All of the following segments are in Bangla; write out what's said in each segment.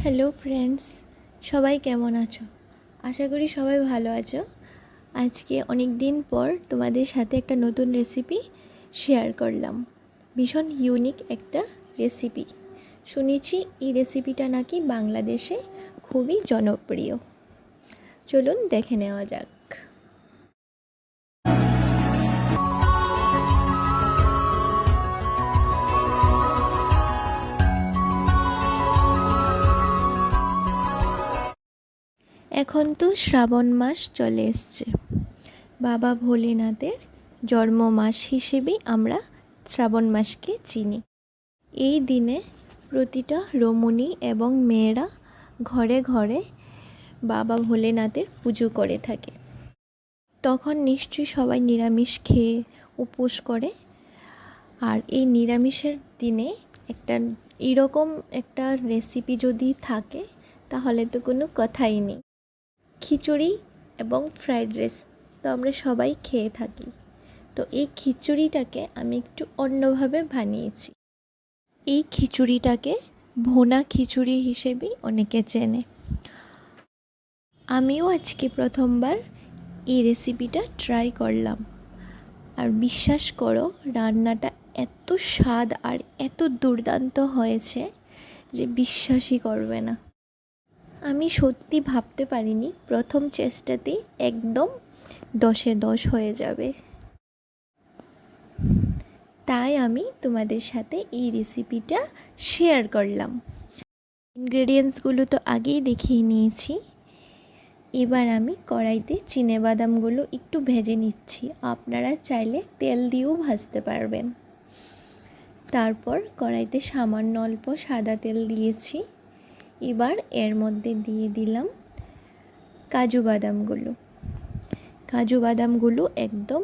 হ্যালো ফ্রেন্ডস, সবাই কেমন আছো? আশা করি সবাই ভালো আছো। আজকে অনেক দিন পর তোমাদের সাথে একটা নতুন রেসিপি শেয়ার করলাম। ভীষণ ইউনিক একটা রেসিপি। শুনেছি এই রেসিপিটা নাকি বাংলাদেশে খুবই জনপ্রিয়। চলুন দেখে নেওয়া যাক। এখন তো শ্রাবণ মাস চলে এসছে। বাবা ভোলেনাথের জন্ম মাস হিসেবেই আমরা শ্রাবণ মাসকে চিনি। এই দিনে প্রতিটা রমণী এবং মেয়েরা ঘরে ঘরে বাবা ভোলেনাথের পুজো করে থাকে। তখন নিশ্চয়ই সবাই নিরামিষ খেয়ে উপোস করে। আর এই নিরামিষের দিনে এরকম একটা রেসিপি যদি থাকে তাহলে তো কোনো কথাই নেই। খিচুড়ি এবং ফ্রাইড রাইস তো আমরা সবাই খেয়ে থাকি। তো এই খিচুড়িটাকে আমি একটু অন্যভাবে বানিয়েছি। এই খিচুড়িটাকে ভুনা খিচুড়ি হিসেবেই অনেকে চেনে। আমিও আজকে প্রথমবার এই রেসিপিটা ট্রাই করলাম। আর বিশ্বাস করো, রান্নাটা এত স্বাদ আর এত দুর্দান্ত হয়েছে যে বিশ্বাসই করবে না। আমি সত্যি ভাবতে পারিনি প্রথম চেষ্টাতেই একদম 10-এ 10 হয়ে যাবে। তাই আমি তোমাদের সাথে এই রেসিপিটা শেয়ার করলাম। ইনগ্রেডিয়েন্টসগুলো তো আগেই দেখিয়ে নিয়েছি। এবার আমি কড়াইতে চিনেবাদামগুলো একটু ভেজে নিচ্ছি। আপনারা চাইলে তেল দিয়েও ভাজতে পারবেন। তারপর কড়াইতে সামান্য অল্প সাদা তেল দিয়েছি। এবার এর মধ্যে দিয়ে দিলাম কাজু বাদামগুলো একদম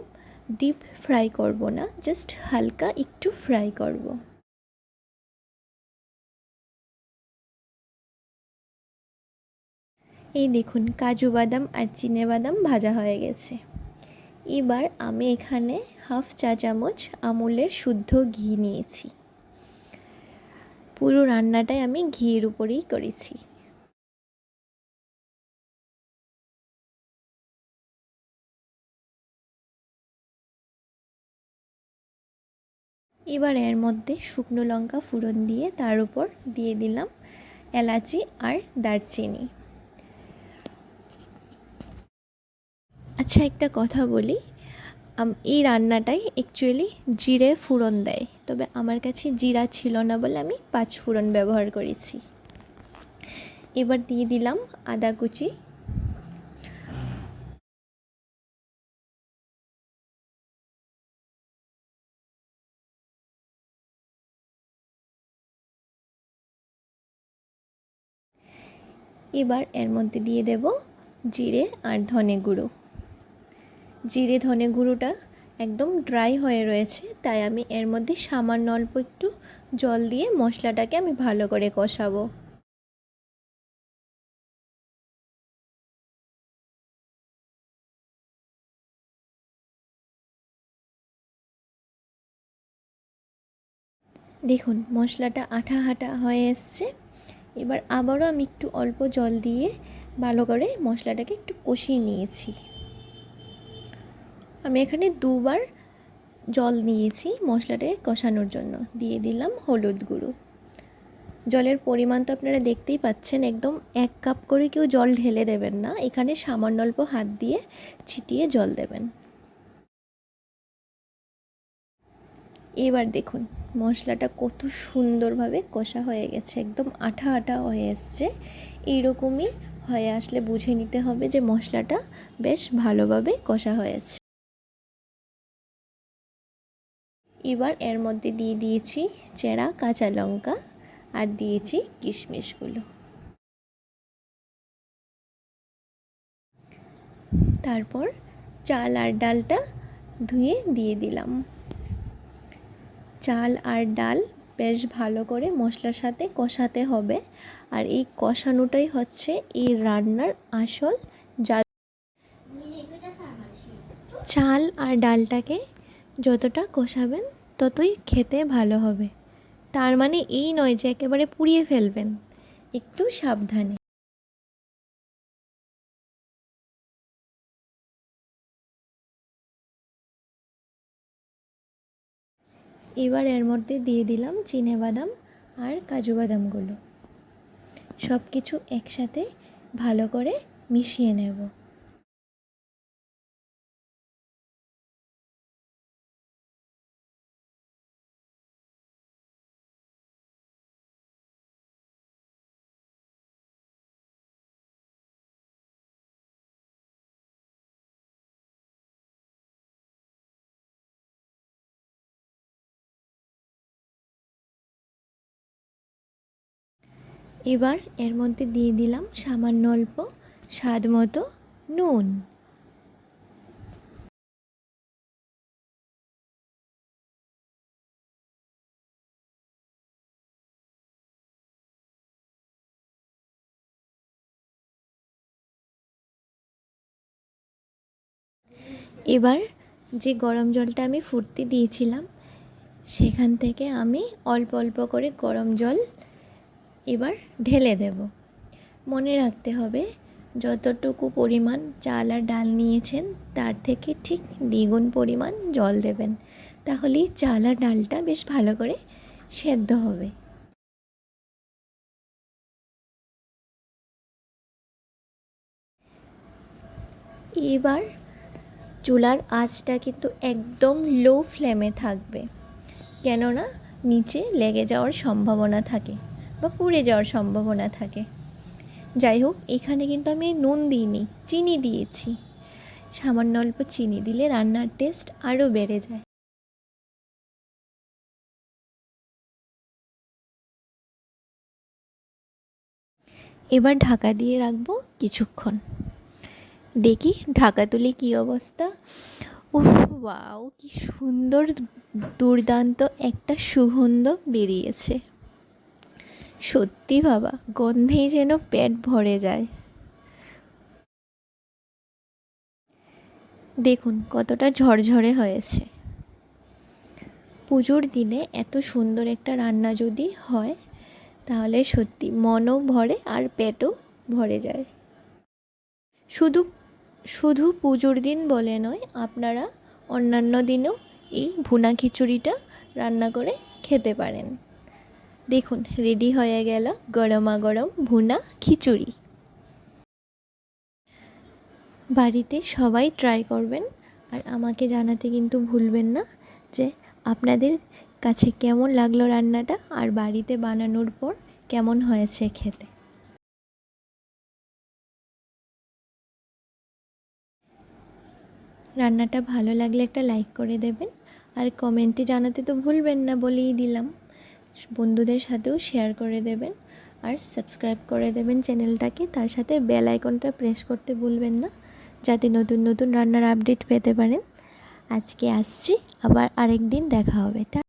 ডিপ ফ্রাই করব না, জাস্ট হালকা একটু ফ্রাই করব। এই দেখুন, কাজু বাদাম আর চিনেবাদাম ভাজা হয়ে গেছে। এবার আমি এখানে 1/2 চা চামচ আমুলের শুদ্ধ ঘি নিয়েছি। পুরো রান্নাটাই আমি ঘিয়ের উপরেই করেছি। এবার এর মধ্যে শুকনো লঙ্কা ফোড়ন দিয়ে তার উপর দিয়ে দিলাম এলাচি আর দারচিনি। আচ্ছা, একটা কথা বলি, এই রান্নাটাই অ্যাকচুয়ালি জিরে ফোড়ন দেয়, তবে আমার কাছে জিরা ছিল না বলে আমি 5 ফোড়ন ব্যবহার করেছি। এবার দিয়ে দিলাম আদা কুচি, এবার এর মধ্যে দিয়ে দেব জিরে আর ধনে গুঁড়ো। জিরে ধনে গুঁড়োটা একদম ড্রাই হয়ে রয়েছে, তাই আমি এর মধ্যে সামান্য অল্প একটু জল দিয়ে মশলাটাকে আমি ভালো করে কষাবো। দেখুন, মশলাটা আঠা আঠা হয়ে এসছে। এবার আবারও আমি একটু অল্প জল দিয়ে ভালো করে মশলাটাকে একটু কষিয়ে নিয়েছি। আমি এখানে 2বার জল নিয়েছি মশলাটাকে কষানোর জন্য। দিয়ে দিলাম হলুদ গুঁড়ো। জলের পরিমাণ তো আপনারা দেখতেই পাচ্ছেন, একদম 1 কাপ করে কেউ জল ঢেলে দেবেন না, এখানে সামান্য অল্প হাত দিয়ে ছিটিয়ে জল দেবেন। এবার দেখুন মশলাটা কত সুন্দরভাবে কষা হয়ে গেছে, একদম আঠা আঠা হয়ে এসছে। এইরকমই হয়ে আসলে বুঝে নিতে হবে যে মশলাটা বেশ ভালোভাবে কষা হয়েছে। এবার এর মধ্যে দিয়ে দিয়েছি চেরা কাঁচা লঙ্কা আর দিয়েছি কিশমিশগুলো। তারপর চাল আর ডালটা ধুয়ে দিয়ে দিলাম। চাল আর ডাল বেশ ভালো করে মশলার সাথে কষাতে হবে। আর এই কষানোটাই হচ্ছে এই রান্নার আসল জাদু। চাল আর ডালটাকে যতটা কষাবেন ততই খেতে ভালো হবে। তার মানে এই নয় যে একেবারে পুড়িয়ে ফেলবেন। একটু সাবধানে। এবার এর মধ্যে দিয়ে দিলাম চিনেবাদাম আর কাজু বাদামগুলো। সব কিছু একসাথে ভালো করে মিশিয়ে নেব। এবার এর মধ্যে দিয়ে দিলাম সামান্য অল্প স্বাদ মতো নুন। এবার যে গরম জলটা আমি ফুটতে দিয়েছিলাম সেখান থেকে আমি অল্প অল্প করে গরম জল এবার ঢেলে দেব। মনে রাখতে হবে যতটুকু পরিমাণ চাল আর ডাল নিয়েছেন তার থেকে ঠিক দ্বিগুণ পরিমাণ জল দেবেন, তাহলেই চাল আর ডালটা বেশ ভালো করে সেদ্ধ হবে। এবার চুলার আঁচটা কিন্তু একদম লো ফ্লেমে থাকবে, কেননা নিচে লেগে যাওয়ার সম্ভাবনা থাকে বা পুড়ে যাওয়ার সম্ভাবনা থাকে। যাই হোক, এখানে কিন্তু আমি নুন দিইনি, চিনি দিয়েছি। সামান্য অল্প চিনি দিলে রান্নার টেস্ট আরও বেড়ে যায়। এবার ঢাকা দিয়ে রাখবো কিছুক্ষণ। দেখি ঢাকা তুলে কী অবস্থা। উফ, ওয়াও, কি সুন্দর দুর্দান্ত একটা সুগন্ধ বেরিয়েছে। সত্যি বাবা, গন্ধেই যেন পেট ভরে যায়। দেখুন কতটা ঝরঝরে হয়েছে। পুজোর দিনে এত সুন্দর একটা রান্না যদি হয় তাহলে সত্যি মনও ভরে আর পেটও ভরে যায়। শুধু শুধু পুজোর দিন বলে নয়, আপনারা অন্যান্য দিনেও এই ভুনা খিচুড়িটা রান্না করে খেতে পারেন। দেখুন রেডি হয়ে গেল গরমা গরম ভুনা খিচুড়ি। বাড়িতে সবাই ট্রাই করবেন আর আমাকে জানাতে কিন্তু ভুলবেন না যে আপনাদের কাছে কেমন লাগলো রান্নাটা আর বাড়িতে বানানোর পর কেমন হয়েছে খেতে। রান্নাটা ভালো লাগলে একটা লাইক করে দেবেন আর কমেন্টে জানাতে তো ভুলবেন না, বলেই দিলাম। বন্ধুদের সাথেও শেয়ার করে দেবেন আর সাবস্ক্রাইব করে দেবেন চ্যানেলটাকে। তার সাথে বেল আইকনটা প্রেস করতে ভুলবেন না, যাতে নতুন নতুন রান্নার আপডেট পেতে পারেন। আজকে আসছি, আবার আরেক দিন দেখা হবে।